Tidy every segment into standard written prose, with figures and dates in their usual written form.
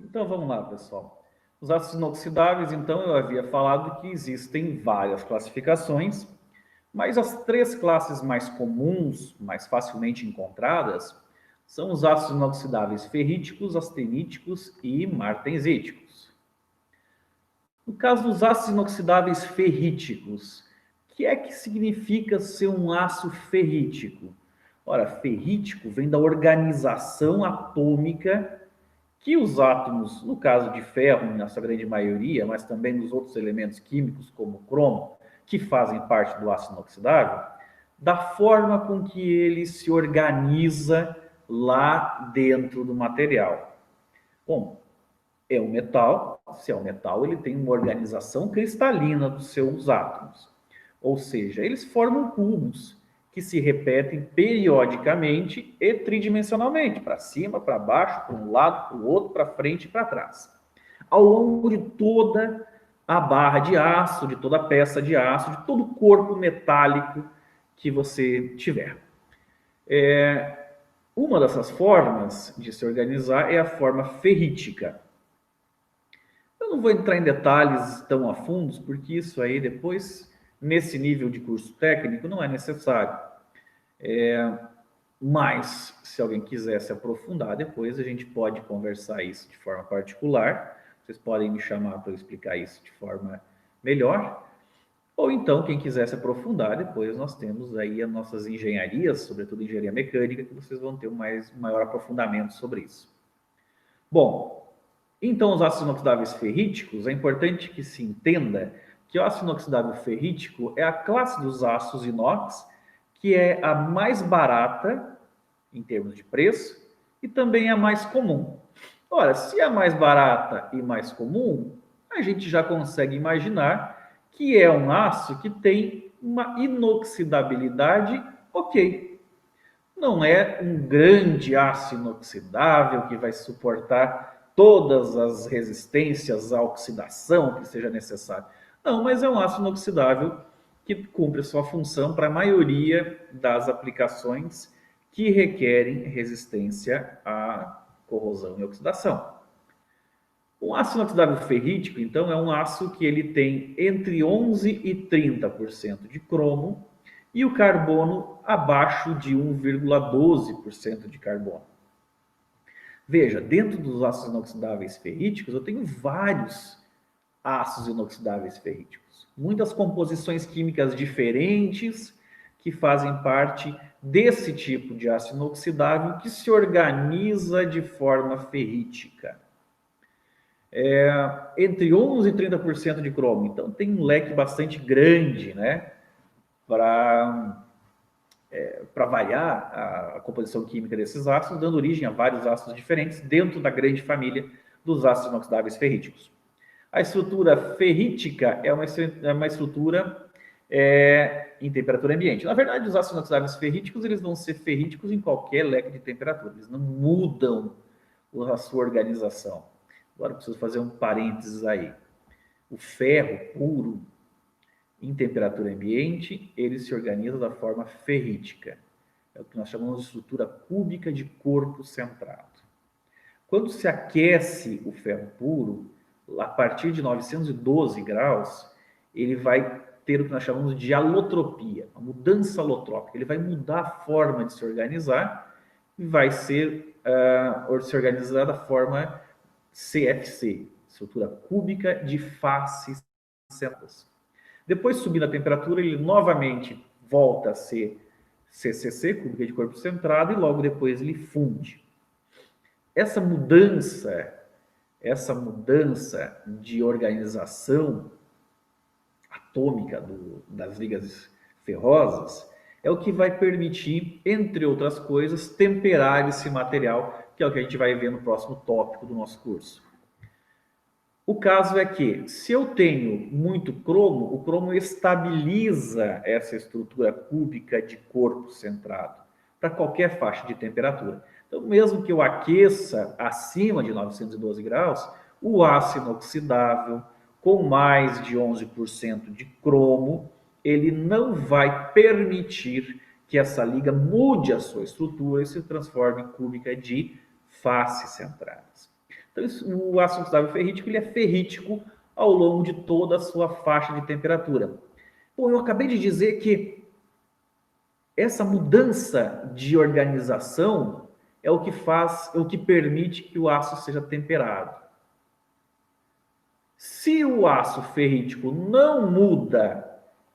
Então vamos lá, pessoal. Os ácidos inoxidáveis, então, eu havia falado que existem várias classificações, mas as três classes mais comuns, mais facilmente encontradas, são os ácidos inoxidáveis ferríticos, asteníticos e martensíticos. No caso dos ácidos inoxidáveis ferríticos, o que é que significa ser um aço ferrítico? Ora, ferrítico vem da organização atômica que os átomos, no caso de ferro, na sua grande maioria, mas também nos outros elementos químicos, como o cromo, que fazem parte do ácido inoxidável, da forma com que ele se organiza lá dentro do material. Bom, é um metal, se é um metal, ele tem uma organização cristalina dos seus átomos. Ou seja, eles formam cubos que se repetem periodicamente e tridimensionalmente, para cima, para baixo, para um lado, para o outro, para frente e para trás. Ao longo de toda a barra de aço, de toda a peça de aço, de todo o corpo metálico que você tiver. Uma dessas formas de se organizar é a forma ferrítica. Eu não vou entrar em detalhes tão a fundos, porque isso aí depois, nesse nível de curso técnico, não é necessário. Mas, se alguém quiser se aprofundar, depois a gente pode conversar isso de forma particular. Vocês podem me chamar para eu explicar isso de forma melhor. Ou então, quem quiser se aprofundar, depois nós temos aí as nossas engenharias, sobretudo engenharia mecânica, que vocês vão ter um maior aprofundamento sobre isso. Bom, então os ácidos inoxidáveis ferríticos, é importante que se entenda que o ácido inoxidável ferrítico é a classe dos aços inox que é a mais barata em termos de preço e também a mais comum. Ora, se é a mais barata e mais comum, a gente já consegue imaginar que é um aço que tem uma inoxidabilidade ok. Não é um grande aço inoxidável que vai suportar todas as resistências à oxidação que seja necessário. Não, mas é um aço inoxidável que cumpre a sua função para a maioria das aplicações que requerem resistência à corrosão e oxidação. O aço inoxidável ferrítico, então, é um aço que ele tem entre 11 e 30% de cromo e o carbono abaixo de 1,12% de carbono. Veja, dentro dos ácidos inoxidáveis ferríticos, eu tenho vários ácidos inoxidáveis ferríticos. Muitas composições químicas diferentes que fazem parte desse tipo de ácido inoxidável que se organiza de forma ferrítica. Entre 11 e 30% de cromo. Então tem um leque bastante grande, né? Para variar a composição química desses ácidos, dando origem a vários ácidos diferentes dentro da grande família dos ácidos inoxidáveis ferríticos. A estrutura ferrítica é uma estrutura em temperatura ambiente. Na verdade, os ácidos inoxidáveis ferríticos eles vão ser ferríticos em qualquer leque de temperatura. Eles não mudam a sua organização. Agora, preciso fazer um parênteses aí. O ferro puro, em temperatura ambiente, ele se organiza da forma ferrítica. É o que nós chamamos de estrutura cúbica de corpo centrado. Quando se aquece o ferro puro, a partir de 912 graus, ele vai ter o que nós chamamos de alotropia, a mudança alotrópica. Ele vai mudar a forma de se organizar e vai se organizar da forma CFC, estrutura cúbica de faces centrais. Depois, subindo a temperatura, ele novamente volta a ser CCC, cúbica de corpo centrado, e logo depois ele funde. Essa mudança de organização atômica das ligas ferrosas é o que vai permitir, entre outras coisas, temperar esse material, que é o que a gente vai ver no próximo tópico do nosso curso. O caso é que, se eu tenho muito cromo, o cromo estabiliza essa estrutura cúbica de corpo centrado para qualquer faixa de temperatura. Então, mesmo que eu aqueça acima de 912 graus, o aço inoxidável, com mais de 11% de cromo, ele não vai permitir que essa liga mude a sua estrutura e se transforme em cúbica de faces centradas. Então, o ácido inoxidável ferrítico ele é ferrítico ao longo de toda a sua faixa de temperatura. Bom, eu acabei de dizer que essa mudança de organização é o que faz, é o que permite que o aço seja temperado. Se o aço ferrítico não muda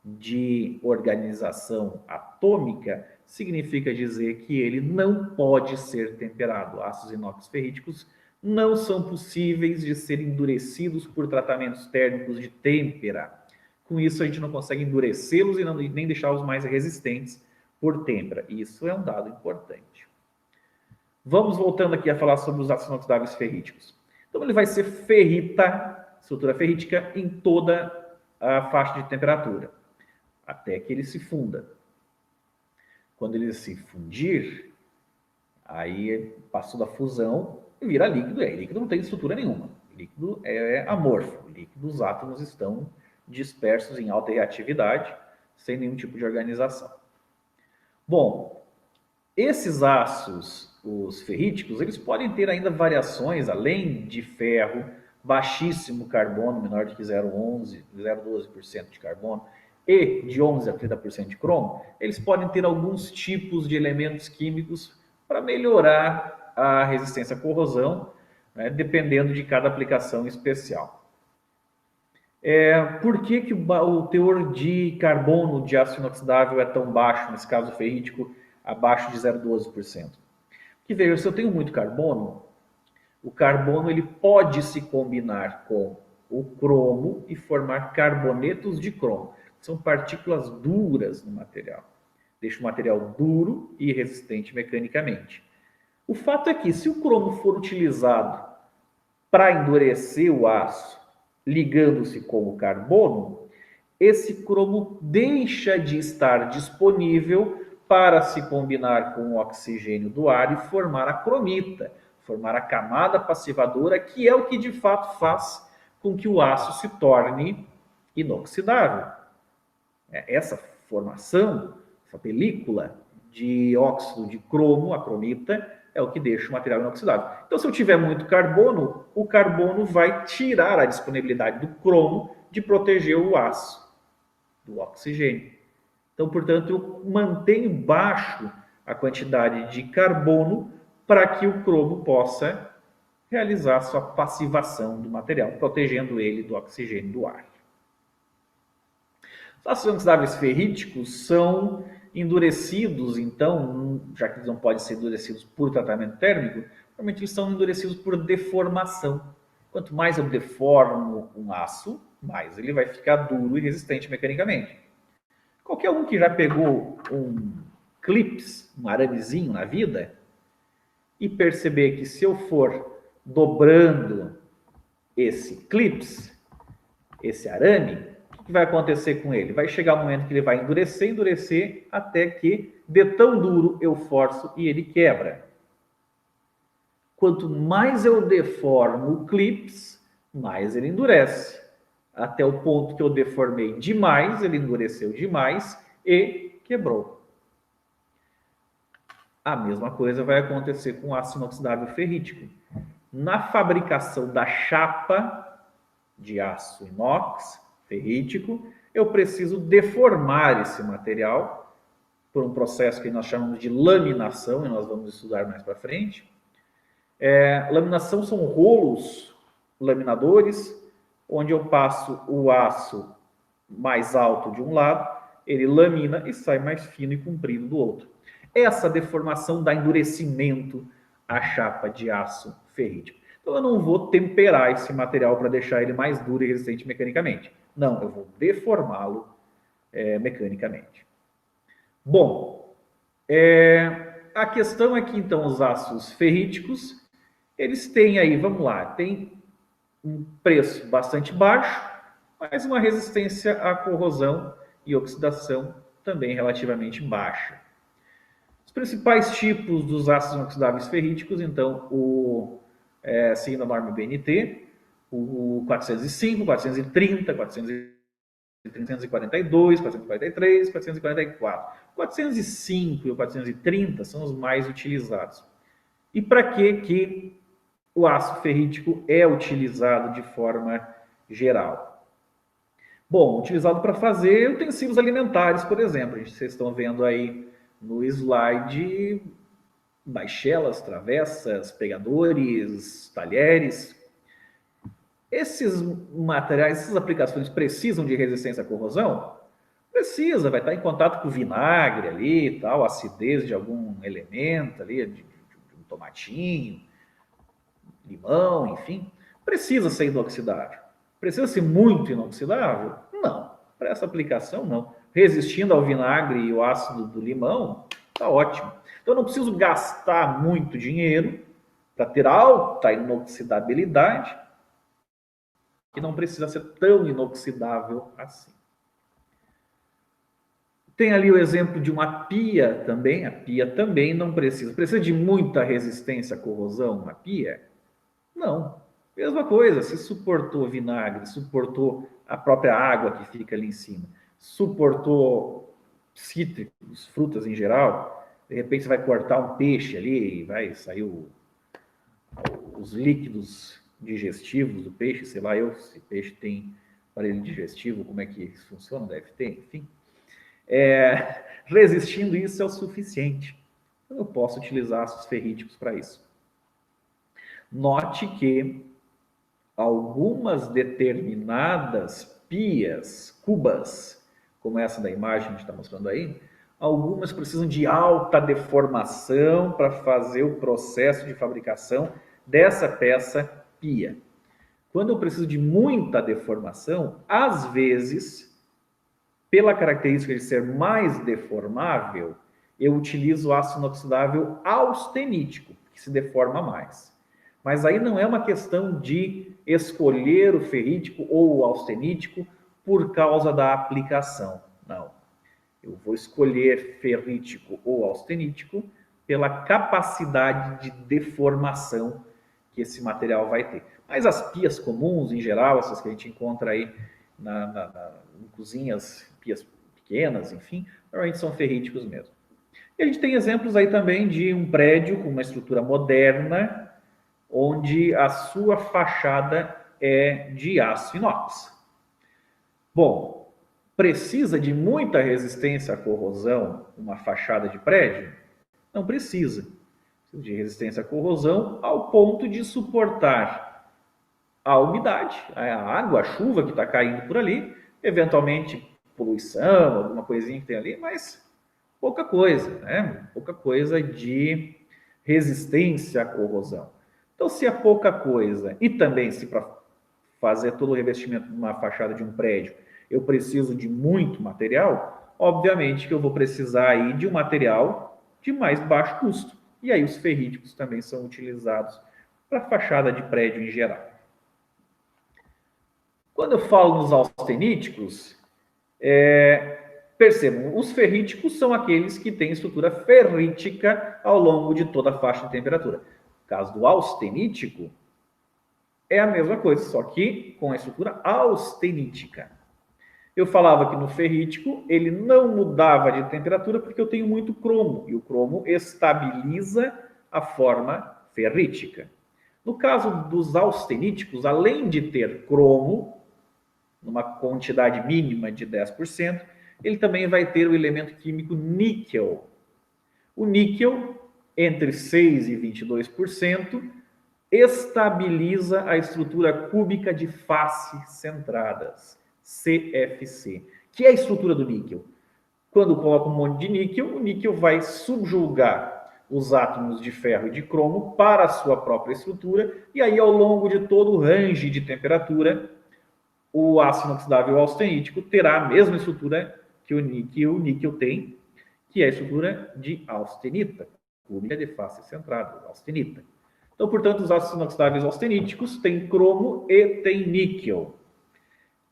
de organização atômica, significa dizer que ele não pode ser temperado. Aços inox ferríticos não são possíveis de serem endurecidos por tratamentos térmicos de têmpera. Com isso, a gente não consegue endurecê-los e nem deixá-los mais resistentes por têmpera. Isso é um dado importante. Vamos voltando aqui a falar sobre os ácidos inoxidáveis ferríticos. Então, ele vai ser ferrita, estrutura ferrítica, em toda a faixa de temperatura, até que ele se funda. Quando ele se fundir, aí passou da fusão e vira líquido. E líquido não tem estrutura nenhuma. Líquido é amorfo. Líquido, os átomos estão dispersos em alta reatividade, sem nenhum tipo de organização. Bom, esses aços, os ferríticos, eles podem ter ainda variações, além de ferro, baixíssimo carbono, menor do que 0,11, 0,12% de carbono, e de 11 a 30% de cromo, eles podem ter alguns tipos de elementos químicos para melhorar a resistência à corrosão, né, dependendo de cada aplicação especial. Por que o teor de carbono de aço inoxidável é tão baixo, nesse caso ferrítico, abaixo de 0,12%? Porque, veja, se eu tenho muito carbono, o carbono ele pode se combinar com o cromo e formar carbonetos de cromo. São partículas duras no material. Deixa o material duro e resistente mecanicamente. O fato é que, se o cromo for utilizado para endurecer o aço, ligando-se com o carbono, esse cromo deixa de estar disponível para se combinar com o oxigênio do ar e formar a cromita, formar a camada passivadora, que é o que de fato faz com que o aço se torne inoxidável. Essa formação, essa película de óxido de cromo, a cromita, é o que deixa o material inoxidável. Então, se eu tiver muito carbono, o carbono vai tirar a disponibilidade do cromo de proteger o aço do oxigênio. Então, portanto, eu mantenho baixo a quantidade de carbono para que o cromo possa realizar sua passivação do material, protegendo ele do oxigênio do ar. Os ácidos inoxidáveis ferríticos são endurecidos, então, já que eles não podem ser endurecidos por tratamento térmico, normalmente eles são endurecidos por deformação. Quanto mais eu deformo um aço, mais ele vai ficar duro e resistente mecanicamente. Qualquer um que já pegou um clips, um aramezinho na vida, e perceber que se eu for dobrando esse clips, esse arame, o que vai acontecer com ele? Vai chegar um momento que ele vai endurecer, até que, de tão duro, eu forço e ele quebra. Quanto mais eu deformo o clips, mais ele endurece. Até o ponto que eu deformei demais, ele endureceu demais e quebrou. A mesma coisa vai acontecer com o aço inoxidável ferrítico. Na fabricação da chapa de aço inox ferrítico, eu preciso deformar esse material por um processo que nós chamamos de laminação, e nós vamos estudar mais para frente. Laminação são rolos laminadores, onde eu passo o aço mais alto de um lado, ele lamina e sai mais fino e comprido do outro. Essa deformação dá endurecimento à chapa de aço ferrítico. Então eu não vou temperar esse material para deixar ele mais duro e resistente mecanicamente. Não, eu vou deformá-lo mecanicamente. Bom, a questão é que então os aços ferríticos, eles têm aí, vamos lá, tem um preço bastante baixo, mas uma resistência à corrosão e oxidação também relativamente baixa. Os principais tipos dos ácidos inoxidáveis ferríticos, então, seguindo a norma BNT, o 405, 430, 442, 443, 444. O 405 e o 430 são os mais utilizados. E para que o ácido ferrítico é utilizado de forma geral? Bom, utilizado para fazer utensílios alimentares, por exemplo. Vocês estão vendo aí no slide baixelas, travessas, pegadores, talheres. Esses materiais, essas aplicações precisam de resistência à corrosão? Precisa, vai estar em contato com vinagre ali e tal, acidez de algum elemento ali, de um tomatinho, limão, enfim. Precisa ser inoxidável. Precisa ser muito inoxidável? Não. Para essa aplicação, não. Resistindo ao vinagre e o ácido do limão, está ótimo. Então, eu não preciso gastar muito dinheiro para ter alta inoxidabilidade, que não precisa ser tão inoxidável assim. Tem ali o exemplo de uma pia também. A pia também não precisa. Precisa de muita resistência à corrosão uma pia? Não. Mesma coisa, se suportou vinagre, suportou a própria água que fica ali em cima, suportou cítricos, frutas em geral, de repente você vai cortar um peixe ali e vai sair os líquidos digestivos do peixe, sei lá eu, se peixe tem aparelho digestivo, como é que isso funciona, deve ter, enfim. Resistindo isso é o suficiente. Eu posso utilizar ácidos ferríticos para isso. Note que algumas determinadas pias, cubas, como essa da imagem que a gente está mostrando aí, algumas precisam de alta deformação para fazer o processo de fabricação dessa peça pia. Quando eu preciso de muita deformação, às vezes, pela característica de ser mais deformável, eu utilizo ácido inoxidável austenítico, que se deforma mais. Mas aí não é uma questão de escolher o ferrítico ou o austenítico por causa da aplicação. Não. Eu vou escolher ferrítico ou austenítico pela capacidade de deformação que esse material vai ter. Mas as pias comuns, em geral, essas que a gente encontra aí em cozinhas, pias pequenas, enfim, normalmente são ferríticos mesmo. E a gente tem exemplos aí também de um prédio com uma estrutura moderna, onde a sua fachada é de aço inox. Bom, precisa de muita resistência à corrosão uma fachada de prédio? Não precisa. Precisa de resistência à corrosão ao ponto de suportar a umidade, a água, a chuva que está caindo por ali, eventualmente poluição, alguma coisinha que tem ali, mas pouca coisa, né? Pouca coisa de resistência à corrosão. Então, se é pouca coisa, e também se para fazer todo o revestimento de uma fachada de um prédio, eu preciso de muito material, obviamente que eu vou precisar aí de um material de mais baixo custo. E aí os ferríticos também são utilizados para fachada de prédio em geral. Quando eu falo nos austeníticos, percebam, os ferríticos são aqueles que têm estrutura ferrítica ao longo de toda a faixa de temperatura. No caso do austenítico, é a mesma coisa, só que com a estrutura austenítica. Eu falava que no ferrítico ele não mudava de temperatura porque eu tenho muito cromo, e o cromo estabiliza a forma ferrítica. No caso dos austeníticos, além de ter cromo, numa quantidade mínima de 10%, ele também vai ter o elemento químico níquel. O níquel, entre 6% e 22%, estabiliza a estrutura cúbica de faces centradas, CFC, que é a estrutura do níquel. Quando coloca um monte de níquel, o níquel vai subjugar os átomos de ferro e de cromo para a sua própria estrutura, e aí ao longo de todo o range de temperatura, o ácido inoxidável austenítico terá a mesma estrutura que o níquel tem, que é a estrutura de austenita, cúbica de face centrada, austenita. Então, portanto, os ácidos inoxidáveis austeníticos têm cromo e têm níquel.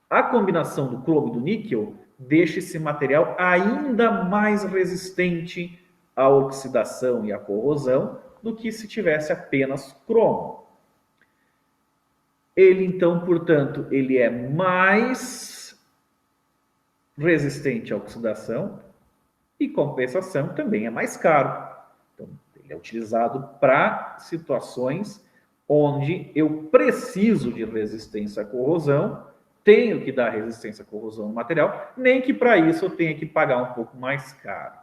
A combinação do cromo e do níquel deixa esse material ainda mais resistente à oxidação e à corrosão do que se tivesse apenas cromo. Ele, então, portanto, ele é mais resistente à oxidação e, compensação, também é mais caro. Então, ele é utilizado para situações onde eu preciso de resistência à corrosão, tenho que dar resistência à corrosão no material, nem que para isso eu tenha que pagar um pouco mais caro.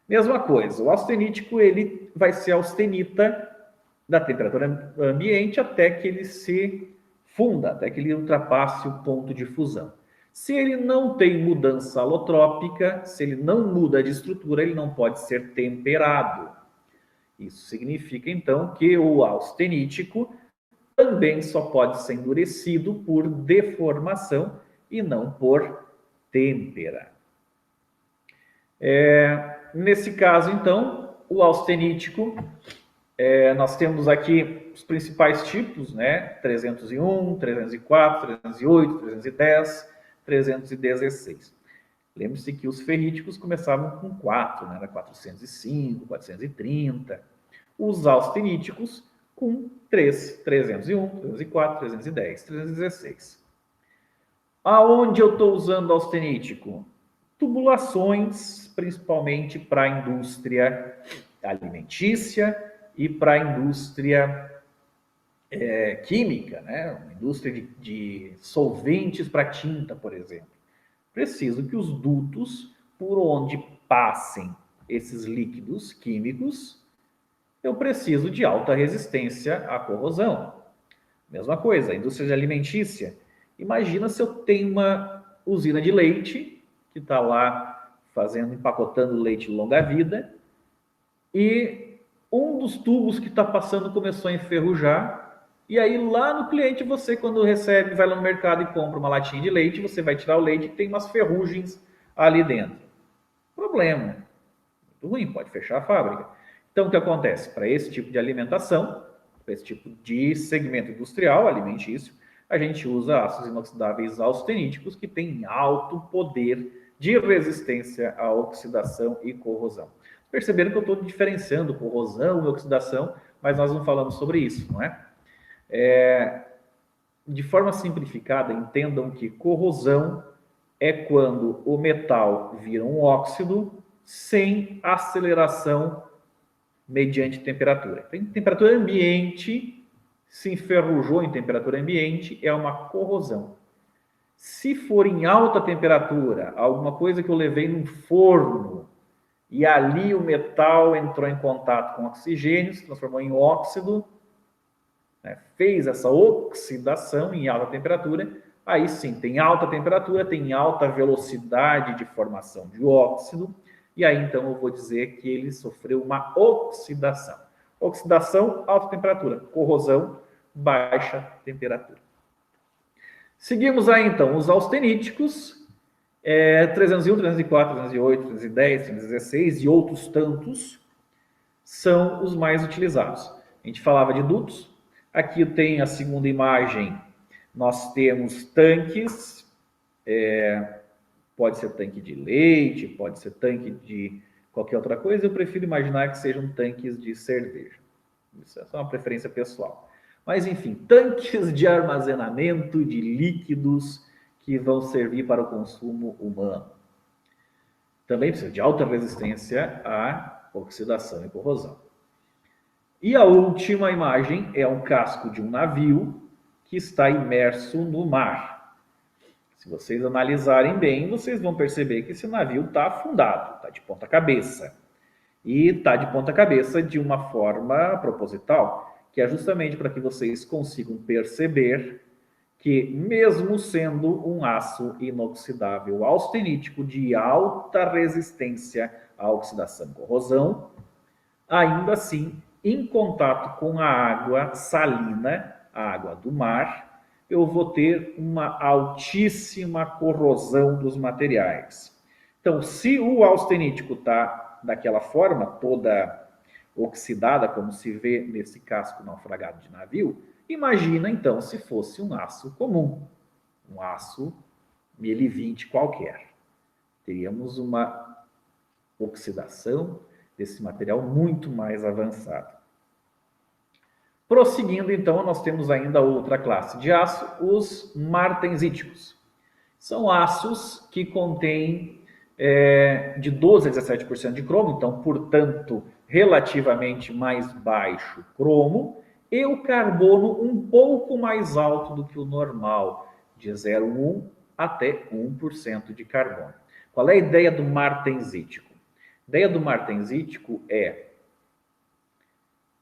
Mesma coisa, o austenítico ele vai ser austenita da temperatura ambiente até que ele se funda, até que ele ultrapasse o ponto de fusão. Se ele não tem mudança alotrópica, se ele não muda de estrutura, ele não pode ser temperado. Isso significa, então, que o austenítico também só pode ser endurecido por deformação e não por têmpera. Nesse caso, então, o austenítico, nós temos aqui os principais tipos, né? 301, 304, 308, 310, 316. Lembre-se que os ferríticos começavam com 4, né? Era 405, 430. Os austeníticos com 3, 301, 304, 310, 316. Aonde eu estou usando austenítico? Tubulações, principalmente para a indústria alimentícia e para a indústria química, né? Uma indústria de solventes para tinta, por exemplo. Preciso que os dutos por onde passem esses líquidos químicos, eu preciso de alta resistência à corrosão. Mesma coisa, a indústria alimentícia. Imagina se eu tenho uma usina de leite que está lá empacotando leite longa-vida e um dos tubos que está passando começou a enferrujar. E aí lá no cliente você, quando recebe, vai lá no mercado e compra uma latinha de leite, você vai tirar o leite e tem umas ferrugens ali dentro. Problema. Muito ruim, pode fechar a fábrica. Então o que acontece? Para esse tipo de alimentação, para esse tipo de segmento industrial alimentício, a gente usa aços inoxidáveis austeníticos que têm alto poder de resistência à oxidação e corrosão. Perceberam que eu estou diferenciando corrosão e oxidação, mas nós não falamos sobre isso, não é? De forma simplificada, entendam que corrosão é quando o metal vira um óxido sem aceleração mediante temperatura. Em temperatura ambiente, se enferrujou em temperatura ambiente, é uma corrosão. Se for em alta temperatura, alguma coisa que eu levei num forno, e ali o metal entrou em contato com oxigênio, se transformou em óxido, né, fez essa oxidação em alta temperatura, aí sim, tem alta temperatura, tem alta velocidade de formação de óxido, e aí então eu vou dizer que ele sofreu uma oxidação. Oxidação, alta temperatura. Corrosão, baixa temperatura. Seguimos aí então os austeníticos, 301, 304, 308, 310, 316 e outros tantos são os mais utilizados. A gente falava de dutos. Aqui tem a segunda imagem, nós temos tanques, pode ser tanque de leite, pode ser tanque de qualquer outra coisa, eu prefiro imaginar que sejam tanques de cerveja. Isso é só uma preferência pessoal. Mas, enfim, tanques de armazenamento de líquidos que vão servir para o consumo humano. Também precisa de alta resistência à oxidação e corrosão. E a última imagem é um casco de um navio que está imerso no mar. Se vocês analisarem bem, vocês vão perceber que esse navio está afundado, está de ponta cabeça. E está de ponta cabeça de uma forma proposital, que é justamente para que vocês consigam perceber que, mesmo sendo um aço inoxidável austenítico de alta resistência à oxidação e corrosão, ainda assim, em contato com a água salina, a água do mar, eu vou ter uma altíssima corrosão dos materiais. Então, se o austenítico está daquela forma, toda oxidada, como se vê nesse casco naufragado de navio, imagina então se fosse um aço comum, um aço 1020 qualquer. Teríamos uma oxidação desse material muito mais avançada. Prosseguindo, então, nós temos ainda outra classe de aço, os martensíticos. São aços que contêm de 12% a 17% de cromo, então, portanto, relativamente mais baixo cromo, e o carbono um pouco mais alto do que o normal, de 0,1 até 1% de carbono. Qual é a ideia do martensítico? A ideia do martensítico é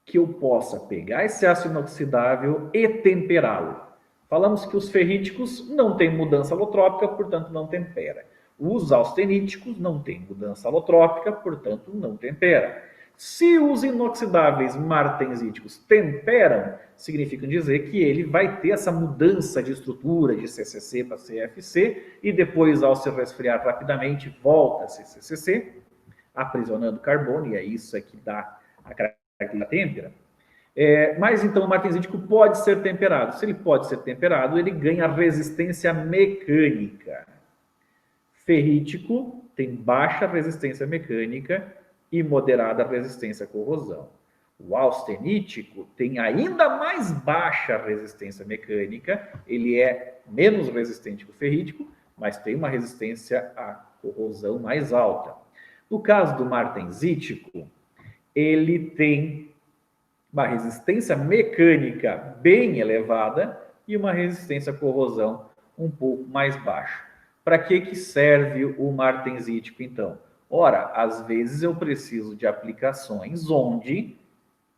que eu possa pegar esse ácido inoxidável e temperá-lo. Falamos que os ferríticos não têm mudança alotrópica, portanto não tempera. Os austeníticos não têm mudança alotrópica, portanto não tempera. Se os inoxidáveis martensíticos temperam, significa dizer que ele vai ter essa mudança de estrutura de CCC para CFC e depois, ao se resfriar rapidamente, volta a CCC, aprisionando carbono, e é isso que dá a característica da têmpera. Mas então o martensítico pode ser temperado. Se ele pode ser temperado, ele ganha resistência mecânica. Ferrítico tem baixa resistência mecânica e moderada resistência à corrosão. O austenítico tem ainda mais baixa resistência mecânica, ele é menos resistente que o ferrítico, mas tem uma resistência à corrosão mais alta. No caso do martensítico, ele tem uma resistência mecânica bem elevada e uma resistência à corrosão um pouco mais baixa. Para que serve o martensítico, então? Ora, às vezes eu preciso de aplicações onde,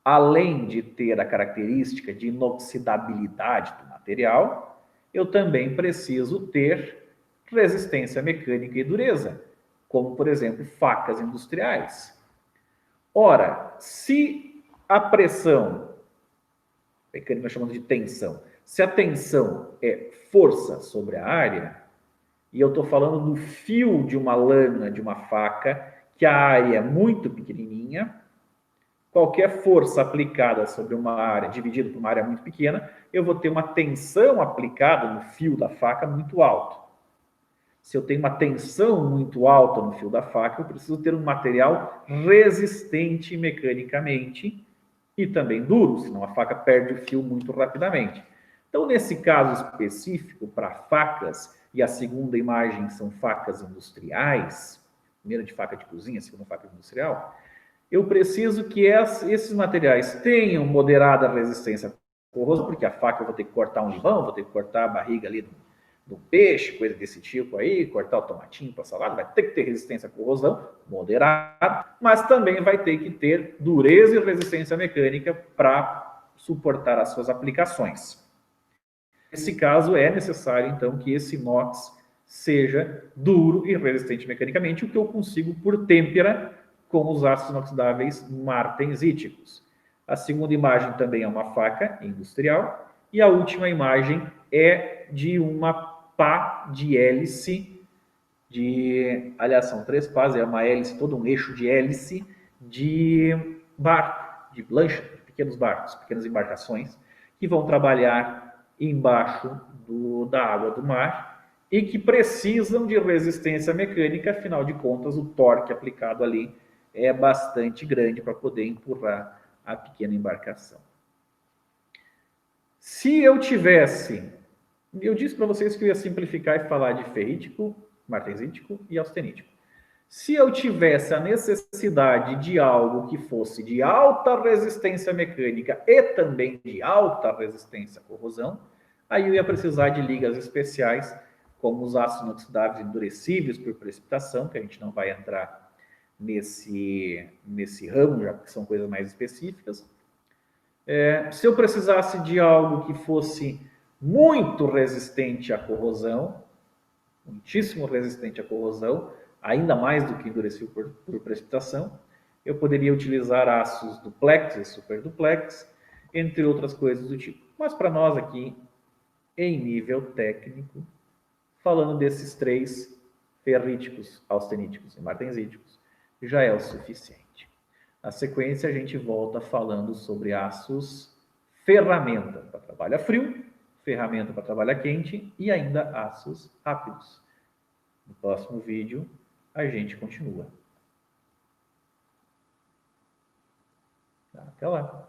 além de ter a característica de inoxidabilidade do material, eu também preciso ter resistência mecânica e dureza, como, por exemplo, facas industriais. Ora, se a pressão, mecânica nós chamamos de tensão, se a tensão é força sobre a área, e eu estou falando do fio de uma lâmina, de uma faca, que a área é muito pequenininha, qualquer força aplicada sobre uma área, dividida por uma área muito pequena, eu vou ter uma tensão aplicada no fio da faca muito alta. Se eu tenho uma tensão muito alta no fio da faca, eu preciso ter um material resistente mecanicamente e também duro, senão a faca perde o fio muito rapidamente. Então, nesse caso específico, para facas, e a segunda imagem são facas industriais, primeira de faca de cozinha, segunda faca industrial, eu preciso que esses materiais tenham moderada resistência à corrosão, porque a faca eu vou ter que cortar um limão, vou ter que cortar a barriga ali do peixe, coisa desse tipo aí, cortar o tomatinho para salada, vai ter que ter resistência à corrosão, moderada, mas também vai ter que ter dureza e resistência mecânica para suportar as suas aplicações. Nesse caso, é necessário, então, que esse inox seja duro e resistente mecanicamente, o que eu consigo por têmpera com os ácidos inoxidáveis martensíticos. A segunda imagem também é uma faca industrial, e a última imagem é de uma pá de hélice, aliás, são 3 pás, é uma hélice, todo um eixo de hélice de barco, de lancha, de pequenos barcos, pequenas embarcações, que vão trabalhar embaixo da água do mar e que precisam de resistência mecânica, afinal de contas, o torque aplicado ali é bastante grande para poder empurrar a pequena embarcação. Se eu tivesse... Eu disse para vocês que eu ia simplificar e falar de ferrítico, martensítico e austenítico. Se eu tivesse a necessidade de algo que fosse de alta resistência mecânica e também de alta resistência à corrosão, aí eu ia precisar de ligas especiais, como os ácidos inoxidáveis endurecíveis por precipitação, que a gente não vai entrar nesse ramo, já que são coisas mais específicas. Se eu precisasse de algo que fosse muito resistente à corrosão, muitíssimo resistente à corrosão, ainda mais do que endurecido por precipitação, eu poderia utilizar aços duplex e superduplex, entre outras coisas do tipo. Mas para nós aqui, em nível técnico, falando desses 3 ferríticos, austeníticos e martensíticos, já é o suficiente. Na sequência, a gente volta falando sobre aços ferramenta para trabalho a frio, ferramenta para trabalho a quente e ainda aços rápidos. No próximo vídeo, a gente continua. Até lá!